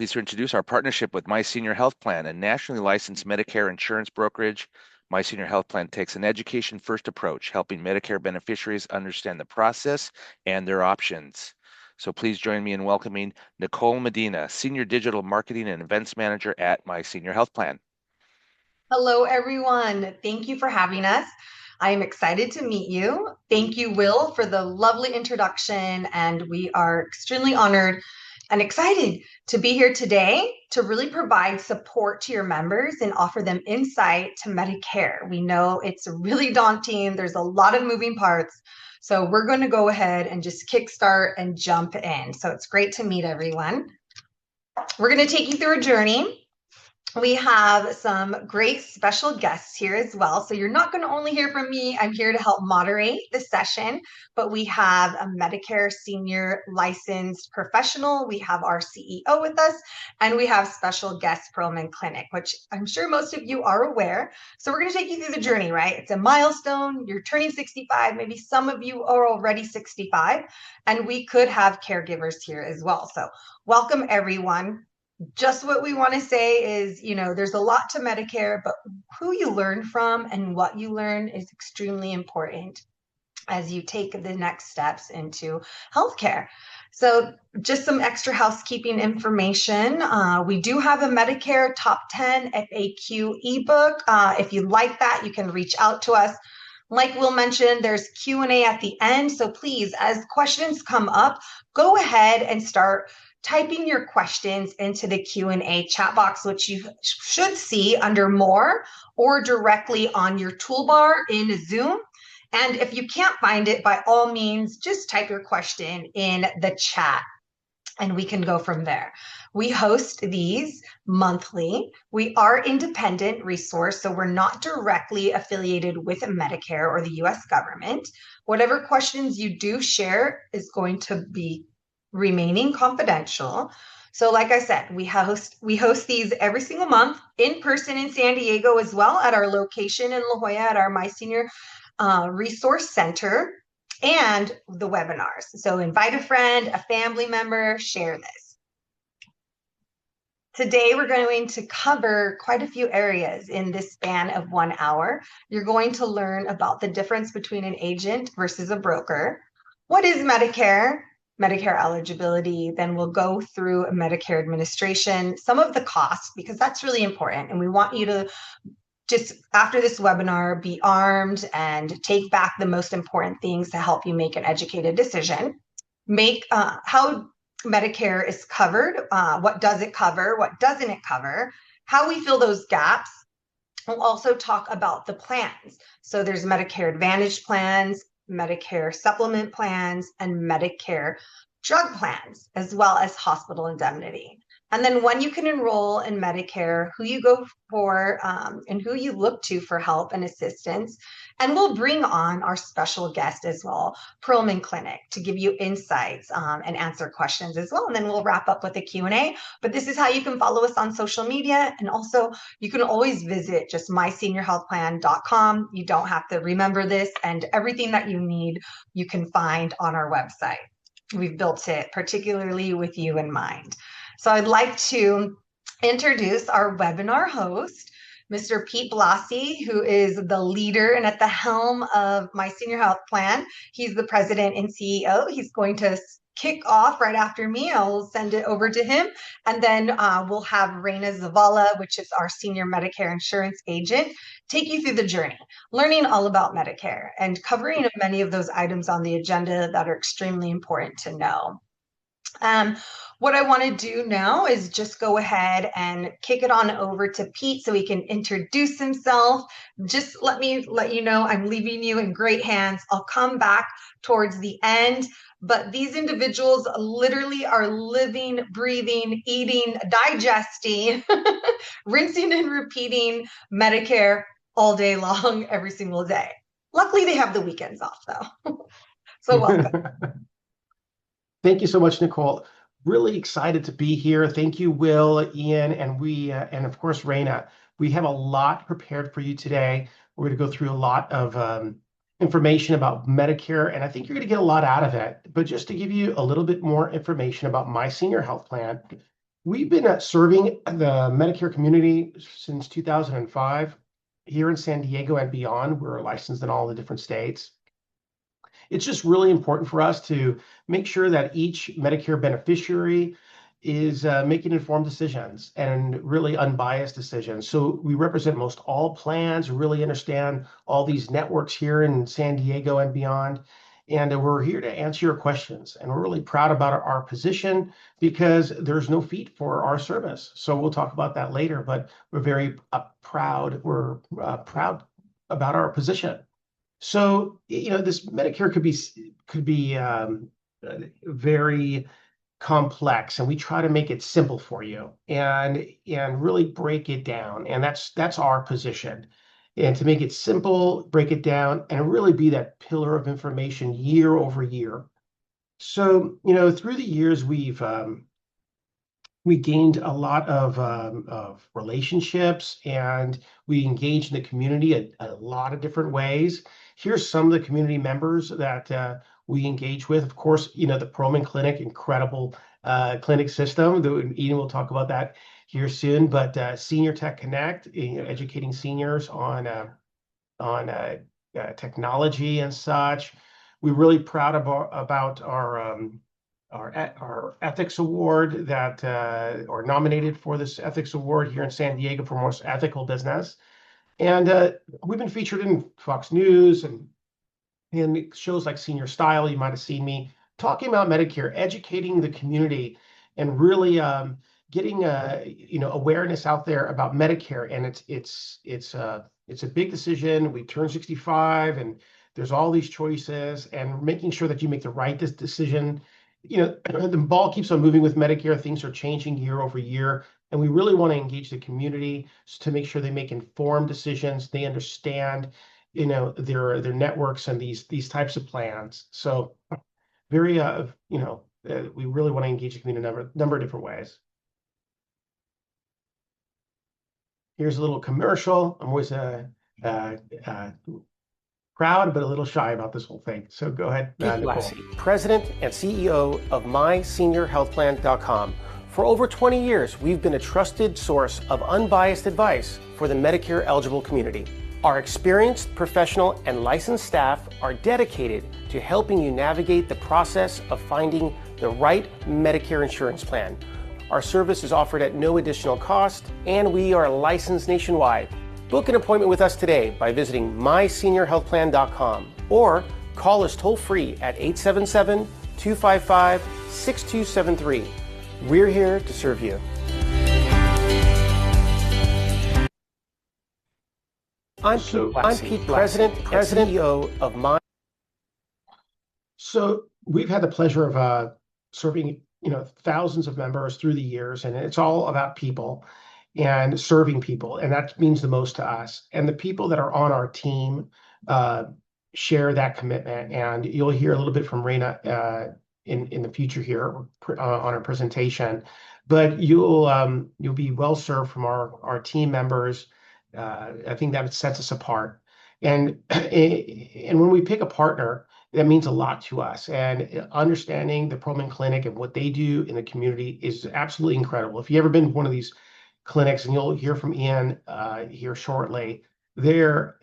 pleased to introduce our partnership with My Senior Health Plan, a nationally licensed Medicare insurance brokerage. My Senior Health Plan takes an education-first approach, helping Medicare beneficiaries understand the process and their options. So please join me in welcoming Nicole Medina, Senior Digital Marketing and Events Manager at My Senior Health Plan. Hello, everyone. Thank you for having us. I am excited to meet you. Thank you, Will, for the lovely introduction. And we are extremely honored and excited to be here today to really provide support to your members and offer them insight to Medicare. We know it's really daunting, there's a lot of moving parts. So we're going to go ahead and just kickstart and jump in. So it's great to meet everyone. We're going to take you through a journey. We have some great special guests here as well. So you're not going to only hear from me. I'm here to help moderate the session, but we have a Medicare senior licensed professional. We have our CEO with us, and we have special guest Perlman Clinic, which I'm sure most of you are aware. So we're going to take you through the journey, right? It's a milestone. You're turning 65. Maybe some of you are already 65, and we could have caregivers here as well. So welcome, everyone. Just what we want to say is, there's a lot to Medicare, but who you learn from and what you learn is extremely important as you take the next steps into healthcare. So just some extra housekeeping information. We do have a Medicare Top 10 FAQ ebook. If you like that, you can reach out to us. Like Will mentioned, there's Q&A at the end. So please, as questions come up, go ahead and start typing your questions into the Q&A chat box, which you should see under More or directly on your toolbar in Zoom. And if you can't find it, by all means, just type your question in the chat and we can go from there. We host these monthly. We are independent resource, so we're not directly affiliated with Medicare or the US government. Whatever questions you do share is going to be remaining confidential. So like I said, we host these every single month in person in San Diego as well at our location in La Jolla at our My Senior Resource Center, and the webinars. So invite a friend, a family member, share this. Today, we're going to cover quite a few areas in this span of 1 hour. You're going to learn about the difference between an agent versus a broker. What is Medicare? Medicare eligibility, then we'll go through Medicare administration, some of the costs, because that's really important. And we want you to just, after this webinar, be armed and take back the most important things to help you make an educated decision. How Medicare is covered, what does it cover, what doesn't it cover, how we fill those gaps. We'll also talk about the plans. So there's Medicare Advantage plans, Medicare supplement plans, and Medicare drug plans, as well as hospital indemnity. And then when you can enroll in Medicare, who you go for, and who you look to for help and assistance. And we'll bring on our special guest as well, Perlman Clinic, to give you insights and answer questions as well. And then we'll wrap up with a Q&A. But this is how you can follow us on social media. And also, you can always visit just myseniorhealthplan.com. You don't have to remember this. And everything that you need, you can find on our website. We've built it particularly with you in mind. So I'd like to introduce our webinar host, Mr. Pete Blassie, who is the leader and at the helm of My Senior Health Plan. He's the president and CEO. He's going to kick off right after me. I'll send it over to him. And then we'll have Reina Zavala, which is our senior Medicare insurance agent, take you through the journey, learning all about Medicare and covering many of those items on the agenda that are extremely important to know. What I want to do now is just go ahead and kick it on over to Pete so he can introduce himself. Just let me let you know I'm leaving you in great hands. I'll come back towards the end, but these individuals literally are living, breathing, eating, digesting, rinsing and repeating Medicare all day long, every single day. Luckily, they have the weekends off though. So welcome. Thank you so much, Nicole. Really excited to be here. Thank you, Will, Ian, and of course, Reina. We have a lot prepared for you today. We're going to go through a lot of information about Medicare, and I think you're going to get a lot out of it. But just to give you a little bit more information about My Senior Health Plan, We've been serving the Medicare community since 2005 here in San Diego and beyond. We're licensed in all the different states. It's just really important for us to make sure that each Medicare beneficiary is making informed decisions and really unbiased decisions. So we represent most all plans, really understand all these networks here in San Diego and beyond. And we're here to answer your questions. And we're really proud about our position because there's no fee for our service. So we'll talk about that later, but we're very proud. We're proud about our position. So, this Medicare could be very complex, and we try to make it simple for you and really break it down. And that's our position. And to make it simple, break it down, and really be that pillar of information year over year. So, through the years, we gained a lot of relationships, and we engaged in the community a lot of different ways. Here's some of the community members that we engage with. Of course, the Perlman Clinic, incredible clinic system. Ian will talk about that here soon. But Senior Tech Connect, educating seniors on technology and such. We're really proud about our ethics award that or nominated for this ethics award here in San Diego for most ethical business. And we've been featured in Fox News and shows like Senior Style. You might have seen me talking about Medicare, educating the community, and really getting awareness out there about Medicare. And it's a big decision. We turn 65, and there's all these choices, and making sure that you make the right decision. The ball keeps on moving with Medicare. Things are changing year over year, and we really want to engage the community to make sure they make informed decisions. They understand, their networks and these types of plans. So very, we really want to engage the community in a number of different ways. Here's a little commercial. I'm always proud, but a little shy about this whole thing. So go ahead, Nicole. President and CEO of MySeniorHealthPlan.com. For over 20 years, we've been a trusted source of unbiased advice for the Medicare eligible community. Our experienced, professional, and licensed staff are dedicated to helping you navigate the process of finding the right Medicare insurance plan. Our service is offered at no additional cost, and we are licensed nationwide. Book an appointment with us today by visiting MySeniorHealthPlan.com or call us toll-free at 877-255-6273. We're here to serve you. I'm Pete, President and CEO of My. So we've had the pleasure of serving, thousands of members through the years, and it's all about people and serving people, and that means the most to us. And the people that are on our team share that commitment, and you'll hear a little bit from Raina in the future here on our presentation. But you'll be well served from our team members. I think that sets us apart. And when we pick a partner, that means a lot to us. And understanding the Perlman Clinic and what they do in the community is absolutely incredible. If you've ever been to one of these clinics, and you'll hear from Ian here shortly, they're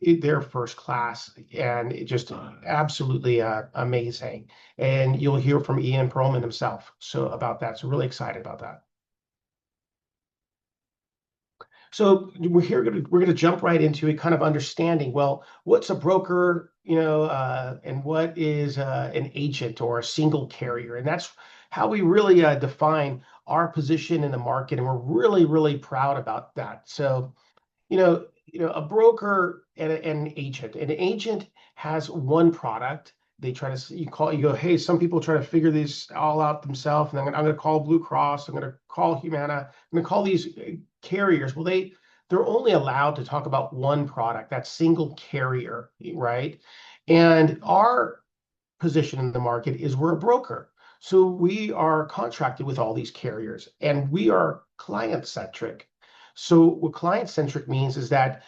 first class and just absolutely amazing. And you'll hear from Ian Perlman himself about that. So really excited about that. So we're going to jump right into it, kind of understanding, well, what's a broker, and what is an agent or a single carrier? And that's how we really define our position in the market. And we're really, really proud about that. So, a broker and an agent. An agent has one product. They try to, you go, hey, some people try to figure this all out themselves. And I'm going to call Blue Cross. I'm going to call Humana. I'm going to call these carriers. Well, they're only allowed to talk about one product, that single carrier, right? And our position in the market is we're a broker. So we are contracted with all these carriers, and we are client-centric. So what client-centric means is that,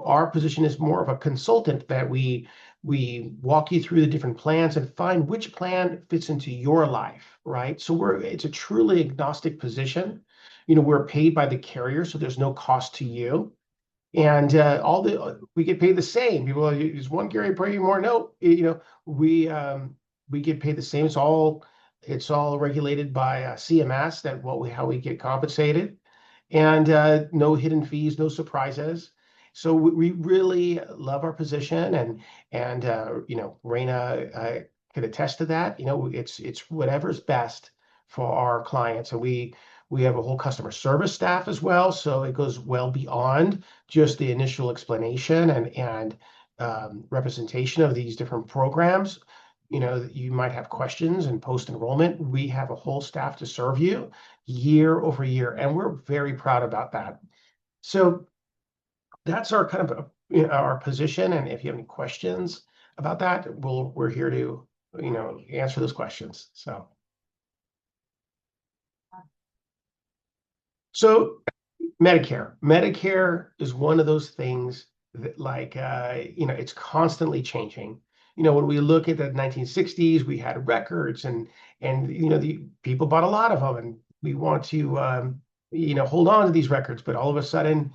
our position is more of a consultant, that we walk you through the different plans and find which plan fits into your life, right? So it's a truly agnostic position. we're paid by the carrier, so there's no cost to you. And we get paid the same. People, is one carrier paying more? No, we get paid the same. It's all regulated by CMS, how we get compensated, and no hidden fees, no surprises. So we really love our position, and Raina could attest to that. It's whatever's best for our clients, and we have a whole customer service staff as well, so it goes well beyond just the initial explanation and representation of these different programs. You might have questions and post-enrollment. We have a whole staff to serve you year over year, and we're very proud about that. So that's our kind of our position, and if you have any questions about that, we're here to answer those questions. So Medicare is one of those things that, it's constantly changing. When we look at the 1960s, we had records, and the people bought a lot of them, and we want to hold on to these records. But all of a sudden,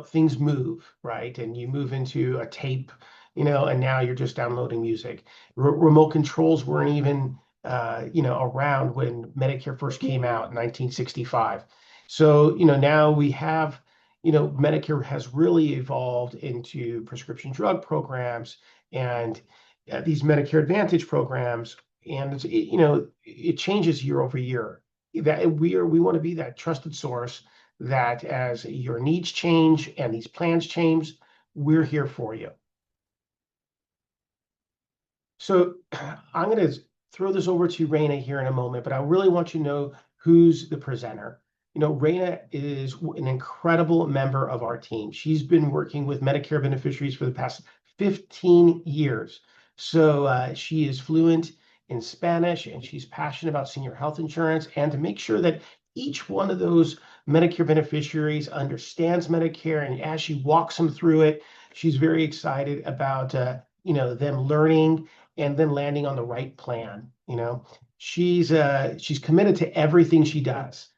things move, right? And you move into a tape, and now you're just downloading music. Remote controls weren't even around when Medicare first came out in 1965. So now we have Medicare has really evolved into prescription drug programs and these Medicare Advantage programs, and it changes year over year. That we want to be that trusted source that as your needs change and these plans change, we're here for you. So I'm going to throw this over to Raina here in a moment, but I really want you to know who's the presenter. Raina is an incredible member of our team. She's been working with Medicare beneficiaries for the past 15 years. So she is fluent in Spanish, and she's passionate about senior health insurance and to make sure that each one of those Medicare beneficiaries understands Medicare. And as she walks them through it, she's very excited about them learning and then landing on the right plan. She's committed to everything she does.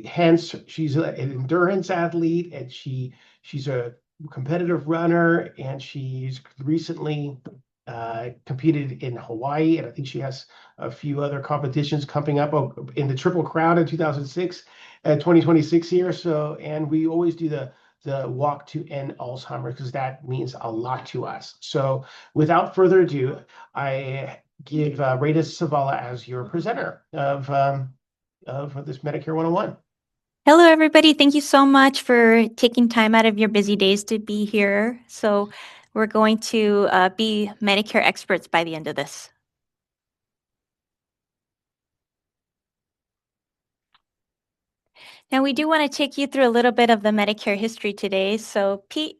Hence, she's an endurance athlete, and she's a competitive runner, and she's recently competed in Hawaii, and I think she has a few other competitions coming up in the Triple Crown in 2026 here. So, and we always do the walk to end Alzheimer's because that means a lot to us. So, without further ado, I give Raina Savala as your presenter of this Medicare 101. Hello, everybody. Thank you so much for taking time out of your busy days to be here. So we're going to be Medicare experts by the end of this. Now, we do want to take you through a little bit of the Medicare history today. So Pete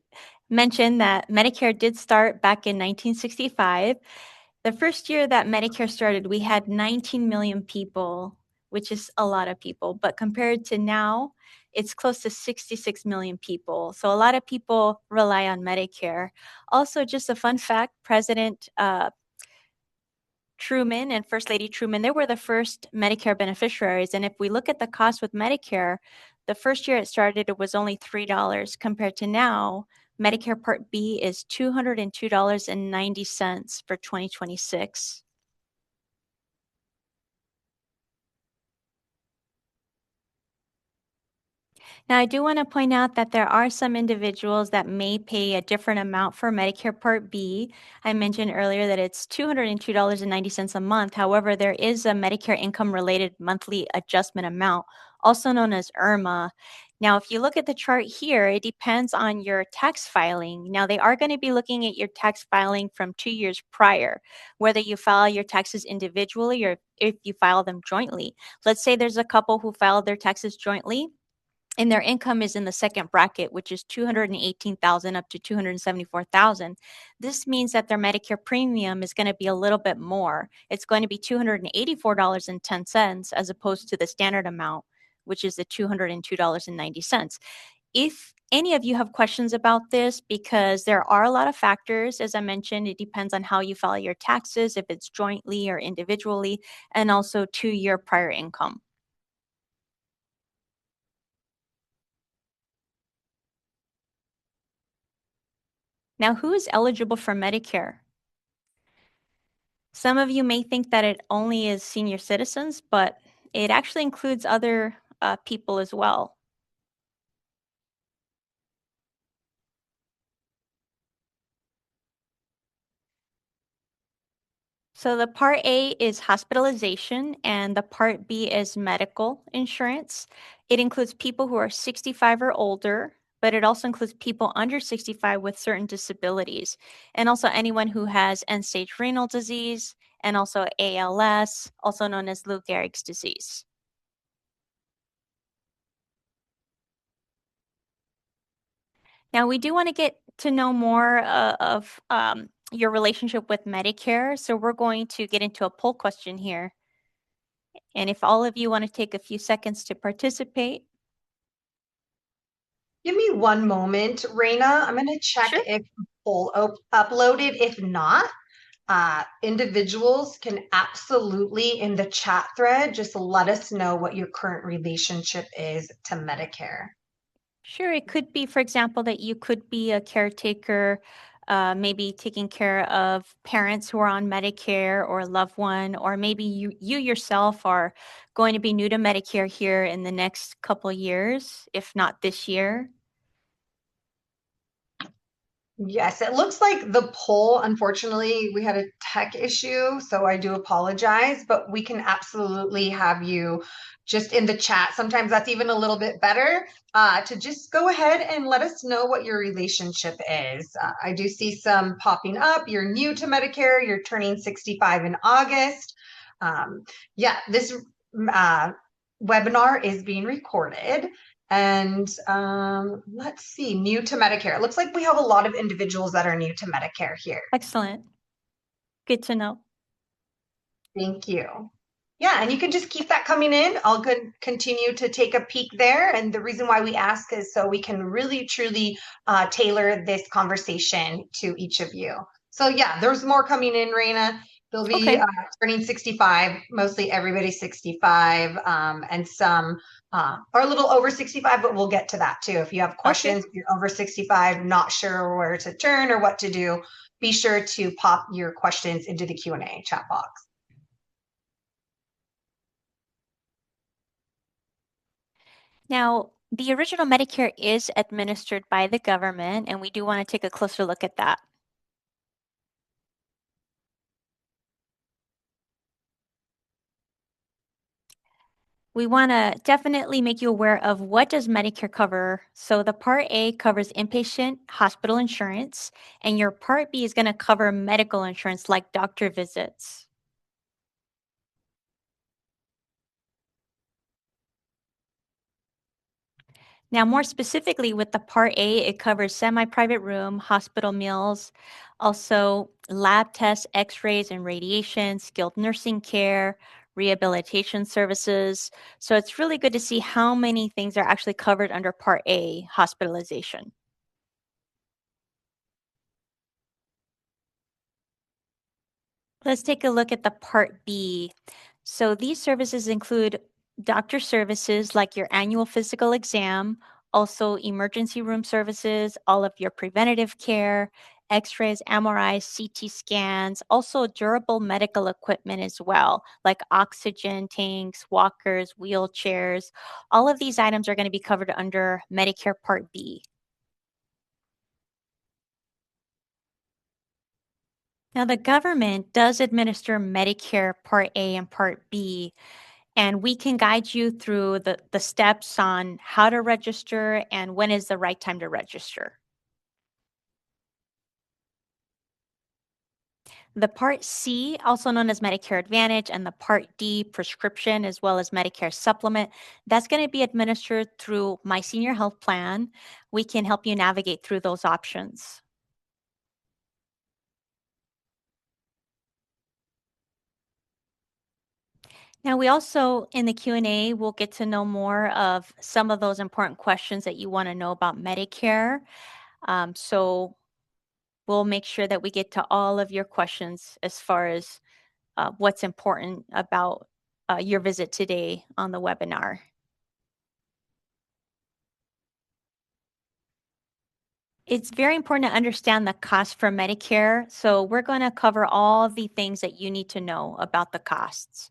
mentioned that Medicare did start back in 1965. The first year that Medicare started, we had 19 million people, which is a lot of people. But compared to now, it's close to 66 million people. So a lot of people rely on Medicare. Also, just a fun fact, President Truman and First Lady Truman, they were the first Medicare beneficiaries. And if we look at the cost with Medicare, the first year it started, it was only $3 compared to now. Medicare Part B is $202.90 for 2026. Now, I do want to point out that there are some individuals that may pay a different amount for Medicare Part B. I mentioned earlier that it's $202.90 a month. However, there is a Medicare income-related monthly adjustment amount, also known as IRMA. Now, if you look at the chart here, it depends on your tax filing. Now, they are going to be looking at your tax filing from 2 years prior, whether you file your taxes individually or if you file them jointly. Let's say there's a couple who filed their taxes jointly, and their income is in the second bracket, which is $218,000 up to $274,000. This means that their Medicare premium is going to be a little bit more. It's going to be $284.10 as opposed to the standard amount, which is the $202.90. If any of you have questions about this, because there are a lot of factors, as I mentioned, it depends on how you file your taxes, if it's jointly or individually, and also 2-year prior income. Now, who is eligible for Medicare? Some of you may think that it only is senior citizens, but it actually includes other people as well. So the Part A is hospitalization and the Part B is medical insurance. It includes people who are 65 or older, but it also includes people under 65 with certain disabilities, and also anyone who has end-stage renal disease and also ALS, also known as Lou Gehrig's disease. Now, we do want to get to know more of your relationship with Medicare, so we're going to get into a poll question here. And if all of you want to take a few seconds to participate. Give me one moment, Raina. I'm going to check Sure. if the poll uploaded. If not, individuals can absolutely in the chat thread just let us know what your current relationship is to Medicare. Sure, it could be, for example, that you could be a caretaker, maybe taking care of parents who are on Medicare or a loved one, or maybe you yourself are going to be new to Medicare here in the next couple years, if not this year. Yes, it looks like the poll, unfortunately, we had a tech issue, so I do apologize, but we can absolutely have you just in the chat. Sometimes that's even a little bit better to just go ahead and let us know what your relationship is. I do see some popping up. You're new to Medicare, you're turning 65 in August. Yeah, this webinar is being recorded. And let's see, new to Medicare. It looks like we have a lot of individuals that are new to Medicare here. Excellent. Good to know. Thank you. Yeah, and you can just keep that coming in. I'll continue to take a peek there. And the reason why we ask is so we can really, truly tailor this conversation to each of you. So yeah, there's more coming in, Raina. They'll be Okay. turning 65, mostly everybody 65, and some are a little over 65, but we'll get to that too. If you have questions, if you're over 65, not sure where to turn or what to do, be sure to pop your questions into the Q&A chat box. Now, the original Medicare is administered by the government, and we do want to take a closer look at that. We want to definitely make you aware of what does Medicare cover. So the Part A covers inpatient hospital insurance, and your Part B is going to cover medical insurance like doctor visits. Now, more specifically with the Part A, it covers semi-private room, hospital meals, also lab tests, x-rays and radiation, skilled nursing care, rehabilitation services. So it's really good to see how many things are actually covered under Part A, hospitalization. Let's take a look at the Part B. So these services include doctor services like your annual physical exam, also emergency room services, all of your preventative care, x-rays, MRIs, CT scans, also durable medical equipment as well, like oxygen tanks, walkers, wheelchairs. All of these items are going to be covered under Medicare Part B. Now, the government does administer Medicare Part A and Part B, and we can guide you through the steps on how to register and when is the right time to register. The Part C, also known as Medicare Advantage, and the Part D, prescription, as well as Medicare Supplement, that's going to be administered through My Senior Health Plan. We can help you navigate through those options. Now, we also, in the Q&A, will get to know more of some of those important questions that you want to know about Medicare. So we'll make sure that we get to all of your questions as far as what's important about your visit today on the webinar. It's very important to understand the cost for Medicare. So we're going to cover all the things that you need to know about the costs.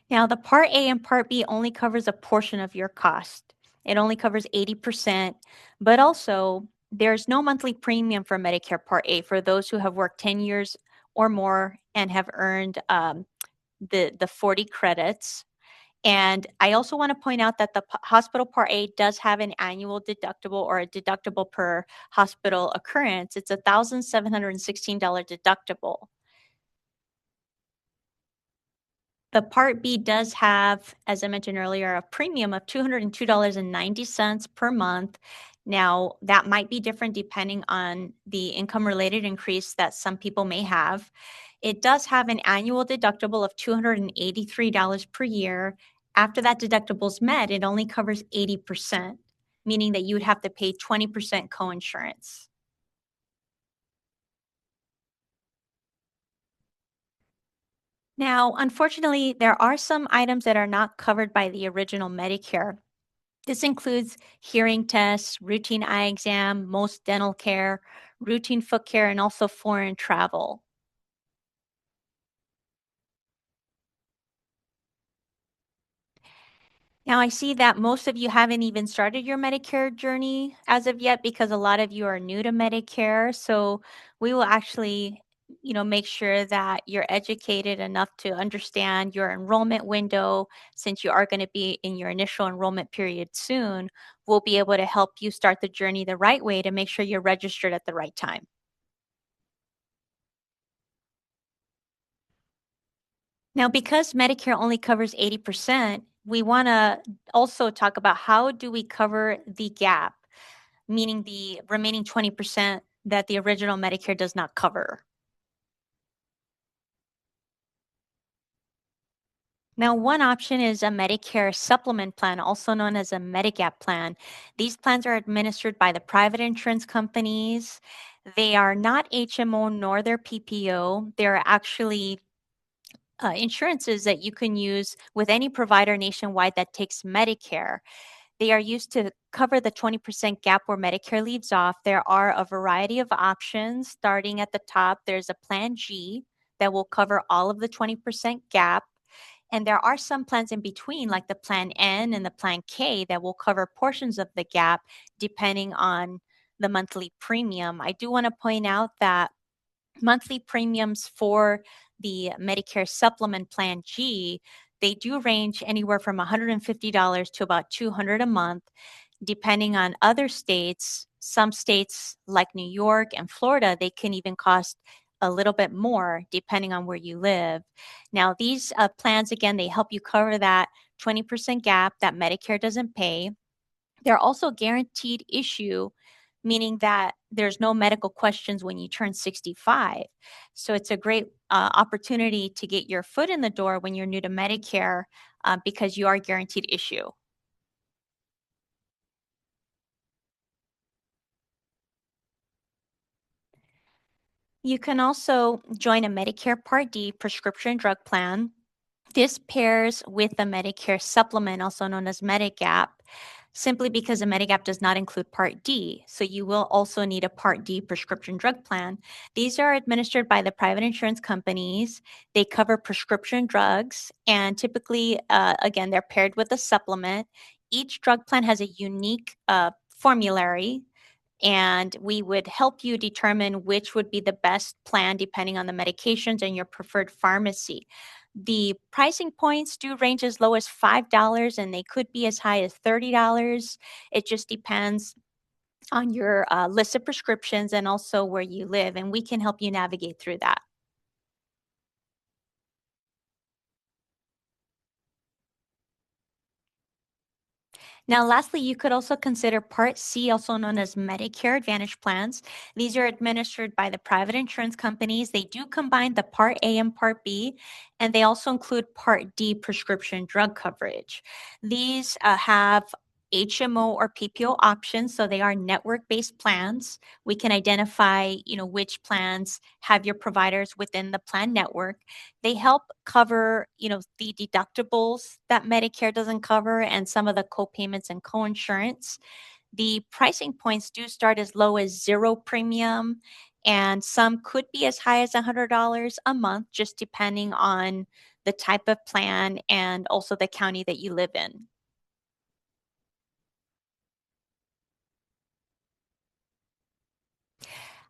Now, the Part A and Part B only covers a portion of your cost. It only covers 80%, but also there's no monthly premium for Medicare Part A for those who have worked 10 years or more and have earned the 40 credits. And I also want to point out that the hospital Part A does have an annual deductible or a deductible per hospital occurrence. It's a $1,716 deductible. The Part B does have, as I mentioned earlier, a premium of $202.90 per month. Now, that might be different depending on the income-related increase that some people may have. It does have an annual deductible of $283 per year. After that deductible is met, it only covers 80%, meaning that you would have to pay 20% coinsurance. Now, unfortunately, there are some items that are not covered by the original Medicare. This includes hearing tests, routine eye exam, most dental care, routine foot care, and also foreign travel. Now, I see that most of you haven't even started your Medicare journey as of yet because a lot of you are new to Medicare. So we will actually, make sure that you're educated enough to understand your enrollment window. Since you are going to be in your initial enrollment period soon, we'll be able to help you start the journey the right way to make sure you're registered at the right time. Now, because Medicare only covers 80%, we want to also talk about how do we cover the gap, meaning the remaining 20% that the original Medicare does not cover. Now, one option is a Medicare supplement plan, also known as a Medigap plan. These plans are administered by the private insurance companies. They are not HMO nor their PPO. They're actually insurances that you can use with any provider nationwide that takes Medicare. They are used to cover the 20% gap where Medicare leaves off. There are a variety of options. Starting at the top, there's a Plan G that will cover all of the 20% gap. And there are some plans in between, like the Plan N and the Plan K, that will cover portions of the gap depending on the monthly premium. I do want to point out that monthly premiums for the Medicare Supplement Plan G, they do range anywhere from $150 to about $200 a month, depending on other states. Some states like New York and Florida, they can even cost a little bit more depending on where you live. Now, these plans, again, they help you cover that 20% gap that Medicare doesn't pay. They're also guaranteed issue, meaning that there's no medical questions when you turn 65. So it's a great opportunity to get your foot in the door when you're new to Medicare because you are guaranteed issue. You can also join a Medicare Part D prescription drug plan. This pairs with the Medicare supplement, also known as Medigap, simply because the Medigap does not include Part D. So you will also need a Part D prescription drug plan. These are administered by the private insurance companies. They cover prescription drugs, and typically, again, they're paired with a supplement. Each drug plan has a unique formulary, and we would help you determine which would be the best plan depending on the medications and your preferred pharmacy. The pricing points do range as low as $5 and they could be as high as $30. It just depends on your list of prescriptions and also where you live, and we can help you navigate through that. Now, lastly, you could also consider Part C, also known as Medicare Advantage plans. These are administered by the private insurance companies. They do combine the Part A and Part B, and they also include Part D prescription drug coverage. These have HMO or PPO options, so they are network-based plans. We can identify, which plans have your providers within the plan network. They help cover, the deductibles that Medicare doesn't cover and some of the co-payments and co-insurance. The pricing points do start as low as zero premium, and some could be as high as $100 a month, just depending on the type of plan and also the county that you live in.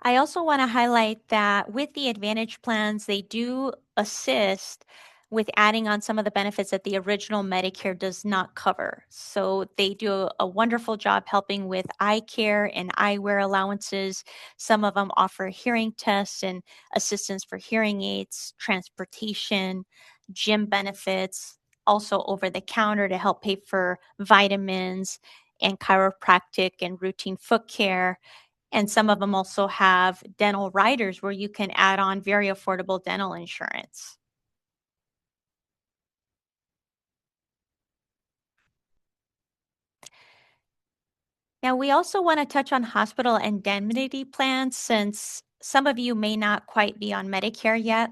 I also want to highlight that with the Advantage plans, they do assist with adding on some of the benefits that the original Medicare does not cover. So they do a wonderful job helping with eye care and eyewear allowances. Some of them offer hearing tests and assistance for hearing aids, transportation, gym benefits, also over the counter to help pay for vitamins and chiropractic and routine foot care. And some of them also have dental riders where you can add on very affordable dental insurance. Now, we also want to touch on hospital indemnity plans since some of you may not quite be on Medicare yet.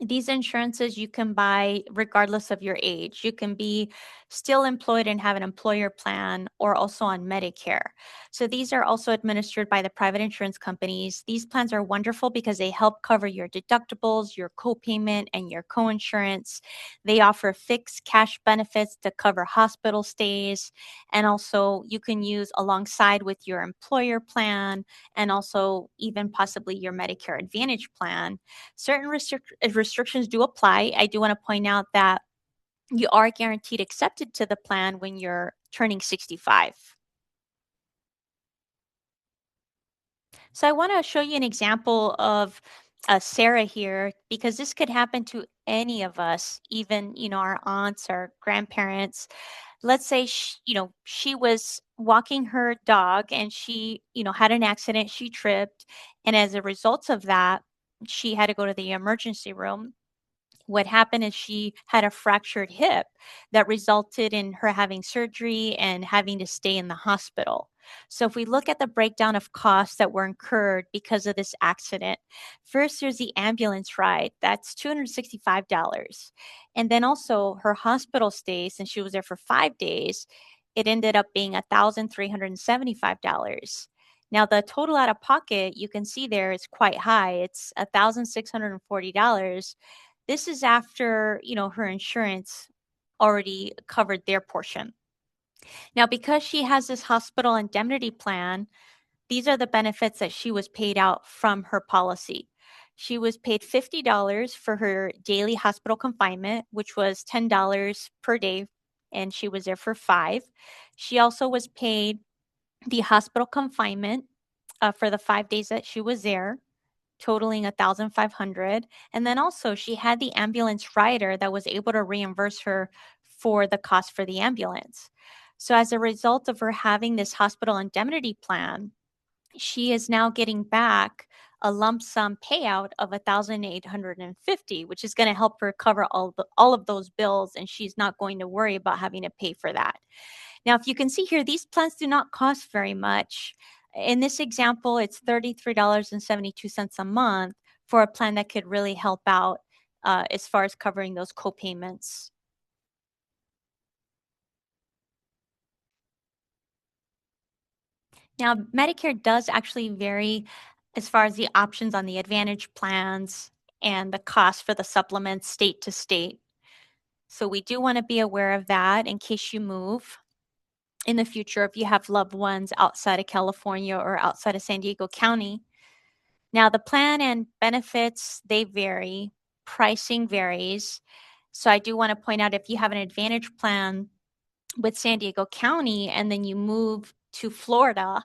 These insurances you can buy regardless of your age. You can be still employed and have an employer plan or also on Medicare. So these are also administered by the private insurance companies. These plans are wonderful because they help cover your deductibles, your copayment, and your coinsurance. They offer fixed cash benefits to cover hospital stays, and also you can use alongside with your employer plan and also even possibly your Medicare Advantage plan. Certain restrictions do apply. I do want to point out that you are guaranteed accepted to the plan when you're turning 65. So I want to show you an example of Sarah here, because this could happen to any of us, even, our aunts or grandparents. Let's say, she was walking her dog and she, had an accident, she tripped. And as a result of that, she had to go to the emergency room. What happened is she had a fractured hip that resulted in her having surgery and having to stay in the hospital. So, if we look at the breakdown of costs that were incurred because of this accident, first there's the ambulance ride, that's $265. And then also her hospital stay, since she was there for 5 days, it ended up being $1,375. Now, the total out of pocket you can see there is quite high. It's $1,640. This is after, her insurance already covered their portion. Now, because she has this hospital indemnity plan, these are the benefits that she was paid out from her policy. She was paid $50 for her daily hospital confinement, which was $10 per day, and she was there for 5. She also was paid the hospital confinement for the 5 days that she was there, totaling 1,500. And then also she had the ambulance rider that was able to reimburse her for the cost for the ambulance. So as a result of her having this hospital indemnity plan, she is now getting back a lump sum payout of 1,850, which is going to help her cover all of those bills, and she's not going to worry about having to pay for that. Now, if you can see here, these plans do not cost very much. In this example, it's $33.72 a month for a plan that could really help out as far as covering those co-payments. Now, Medicare does actually vary as far as the options on the Advantage plans and the cost for the supplements state to state. So we do want to be aware of that in case you move in the future if you have loved ones outside of California or outside of San Diego County. Now, the plan and benefits, they vary. Pricing varies. So I do want to point out, if you have an Advantage plan with San Diego County and then you move to Florida,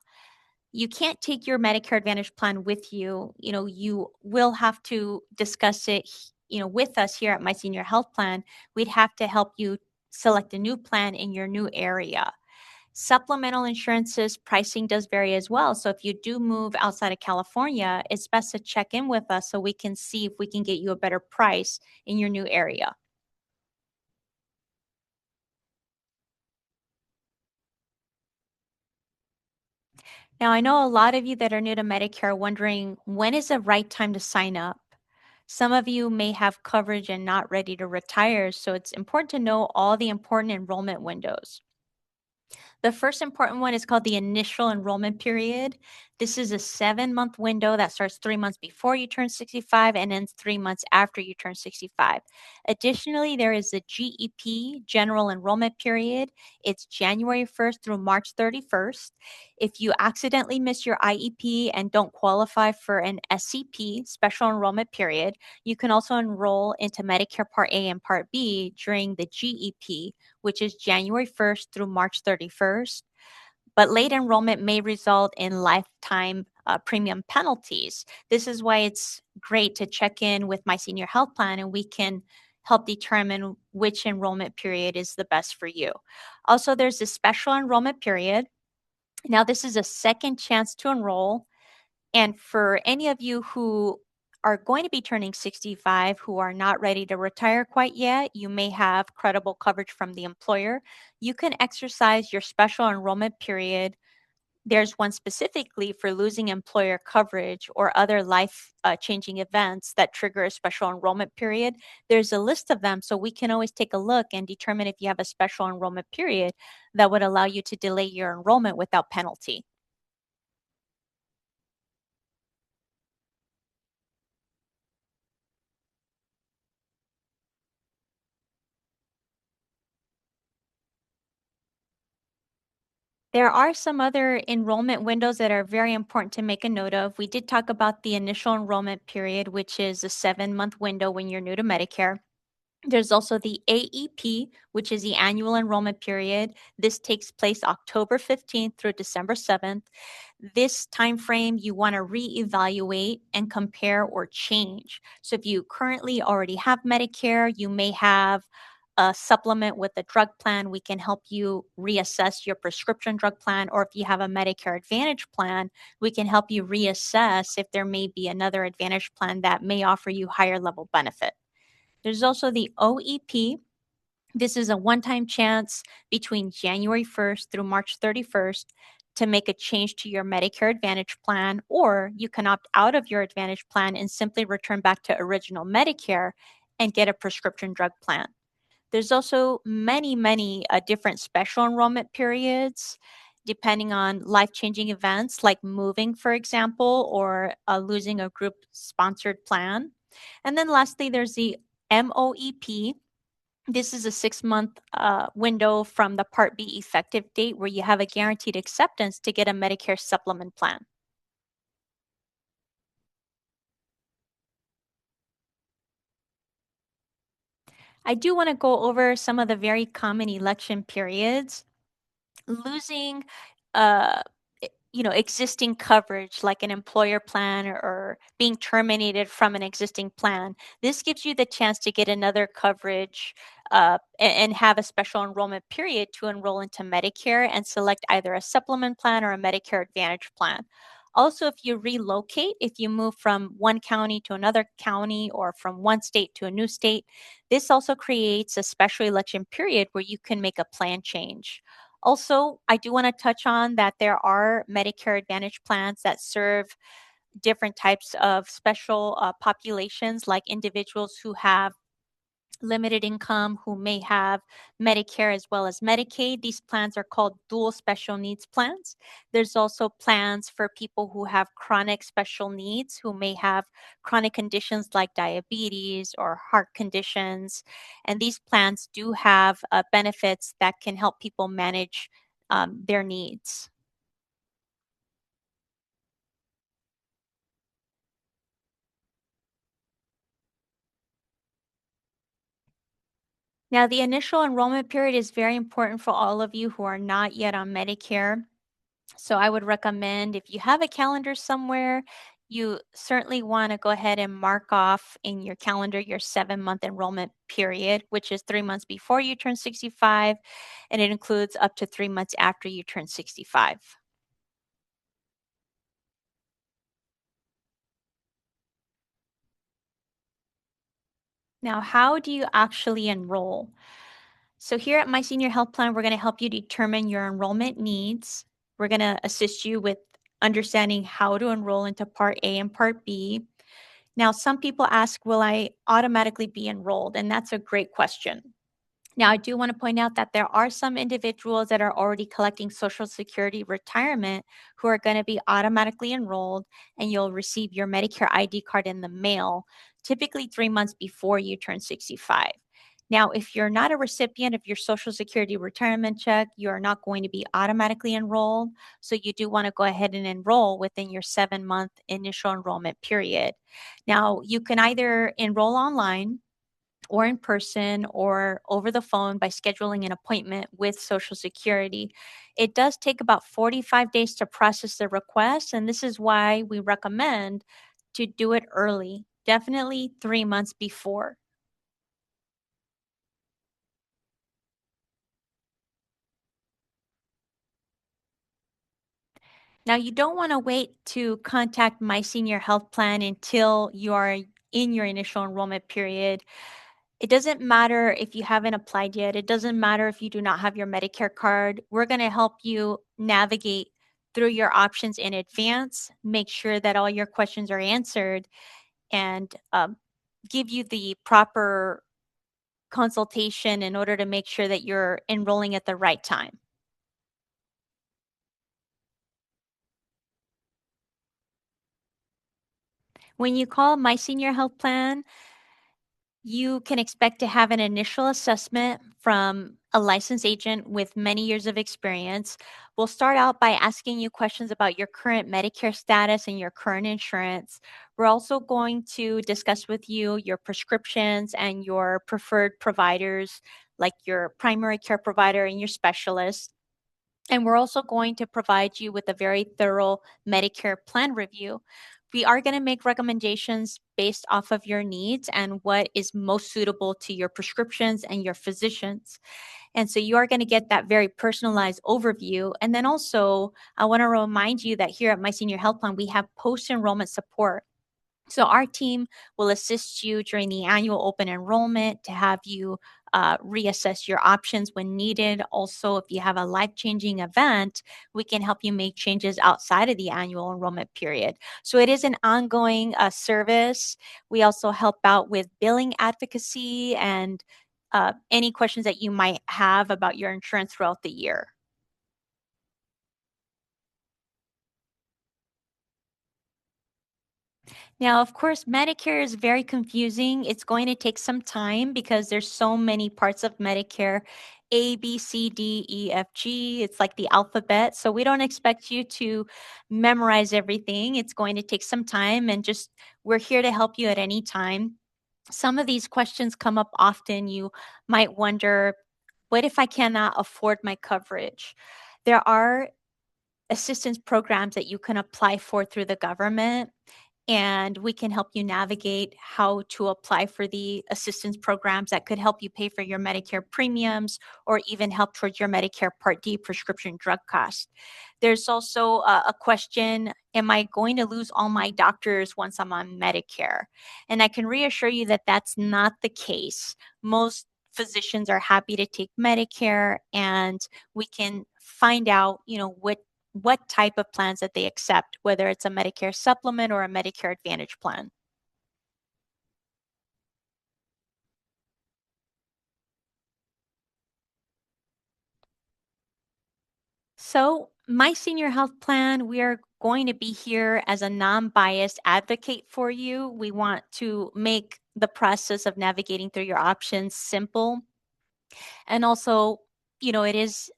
you can't take your Medicare Advantage plan with you. You will have to discuss it, with us here at My Senior Health Plan. We'd have to help you select a new plan in your new area. Supplemental insurances pricing does vary as well. So if you do move outside of California, it's best to check in with us so we can see if we can get you a better price in your new area. Now, I know a lot of you that are new to Medicare are wondering, when is the right time to sign up? Some of you may have coverage and not ready to retire, so it's important to know all the important enrollment windows. The first important one is called the initial enrollment period. This is a 7-month window that starts 3 months before you turn 65 and ends 3 months after you turn 65. Additionally, there is the GEP, general enrollment period. It's January 1st through March 31st. If you accidentally miss your IEP and don't qualify for an SEP, special enrollment period, you can also enroll into Medicare Part A and Part B during the GEP, which is January 1st through March 31st. But late enrollment may result in lifetime premium penalties. This is why it's great to check in with My Senior Health Plan, and we can help determine which enrollment period is the best for you. Also, there's a special enrollment period. Now, this is a second chance to enroll. And for any of you who are going to be turning 65 who are not ready to retire quite yet, you may have credible coverage from the employer. You can exercise your special enrollment period. There's one specifically for losing employer coverage or other life changing events that trigger a special enrollment period. There's a list of them, so we can always take a look and determine if you have a special enrollment period that would allow you to delay your enrollment without penalty. There are some other enrollment windows that are very important to make a note of. We did talk about the initial enrollment period, which is a 7-month window when you're new to Medicare. There's also the AEP, which is the annual enrollment period. This takes place October 15th through December 7th. This time frame you want to reevaluate and compare or change. So if you currently already have Medicare, you may have a supplement with a drug plan. We can help you reassess your prescription drug plan, or if you have a Medicare Advantage plan, we can help you reassess if there may be another Advantage plan that may offer you higher level benefit. There's also the OEP. This is a one-time chance between January 1st through March 31st to make a change to your Medicare Advantage plan, or you can opt out of your Advantage plan and simply return back to original Medicare and get a prescription drug plan. There's also many different special enrollment periods depending on life-changing events like moving, for example, or losing a group-sponsored plan. And then lastly, there's the MOEP. This is a 6-month window from the Part B effective date where you have a guaranteed acceptance to get a Medicare supplement plan. I do want to go over some of the very common election periods. Losing existing coverage like an employer plan or being terminated from an existing plan. This gives you the chance to get another coverage and have a special enrollment period to enroll into Medicare and select either a supplement plan or a Medicare Advantage plan. Also, if you relocate, if you move from one county to another county or from one state to a new state, this also creates a special election period where you can make a plan change. Also, I do want to touch on that there are Medicare Advantage plans that serve different types of special populations, like individuals who have limited income, who may have Medicare as well as Medicaid. These plans are called dual special needs plans. There's also plans for people who have chronic special needs, who may have chronic conditions like diabetes or heart conditions. And these plans do have benefits that can help people manage their needs. Now, the initial enrollment period is very important for all of you who are not yet on Medicare. So I would recommend, if you have a calendar somewhere, you certainly want to go ahead and mark off in your calendar your 7-month enrollment period, which is 3 months before you turn 65, and it includes up to 3 months after you turn 65. Now, how do you actually enroll? So here at My Senior Health Plan, we're going to help you determine your enrollment needs. We're going to assist you with understanding how to enroll into Part A and Part B. Now, some people ask, will I automatically be enrolled? And that's a great question. Now, I do want to point out that there are some individuals that are already collecting Social Security retirement who are going to be automatically enrolled, and you'll receive your Medicare ID card in the mail, typically 3 months before you turn 65. Now, if you're not a recipient of your Social Security retirement check, you are not going to be automatically enrolled. So you do want to go ahead and enroll within your 7-month initial enrollment period. Now, you can either enroll online or in person or over the phone by scheduling an appointment with Social Security. It does take about 45 days to process the request, and this is why we recommend to do it early, definitely 3 months before. Now, you don't want to wait to contact My Senior Health Plan until you are in your initial enrollment period. It doesn't matter if you haven't applied yet. It doesn't matter if you do not have your Medicare card. We're going to help you navigate through your options in advance, make sure that all your questions are answered, and give you the proper consultation in order to make sure that you're enrolling at the right time. When you call My Senior Health Plan, you can expect to have an initial assessment from a licensed agent with many years of experience. We'll start out by asking you questions about your current Medicare status and your current insurance. We're also going to discuss with you your prescriptions and your preferred providers, like your primary care provider and your specialist. And we're also going to provide you with a very thorough Medicare plan review. We are going to make recommendations based off of your needs and what is most suitable to your prescriptions and your physicians. And so you are going to get that very personalized overview. And then also, I want to remind you that here at My Senior Health Plan, we have post-enrollment support. So our team will assist you during the annual open enrollment to have you reassess your options when needed. Also, if you have a life-changing event, we can help you make changes outside of the annual enrollment period. So it is an ongoing service. We also help out with billing advocacy and any questions that you might have about your insurance throughout the year. Now, of course, Medicare is very confusing. It's going to take some time because there's so many parts of Medicare, A, B, C, D, E, F, G. It's like the alphabet. So we don't expect you to memorize everything. It's going to take some time, and just we're here to help you at any time. Some of these questions come up often. You might wonder, what if I cannot afford my coverage? There are assistance programs that you can apply for through the government, and we can help you navigate how to apply for the assistance programs that could help you pay for your Medicare premiums or even help towards your Medicare Part D prescription drug costs. There's also a question, am I going to lose all my doctors once I'm on Medicare? And I can reassure you that that's not the case. Most physicians are happy to take Medicare, and we can find out, what type of plans that they accept, whether it's a Medicare supplement or a Medicare Advantage plan. So, My Senior Health Plan, we are going to be here as a non-biased advocate for you. We want to make the process of navigating through your options simple. And also, it is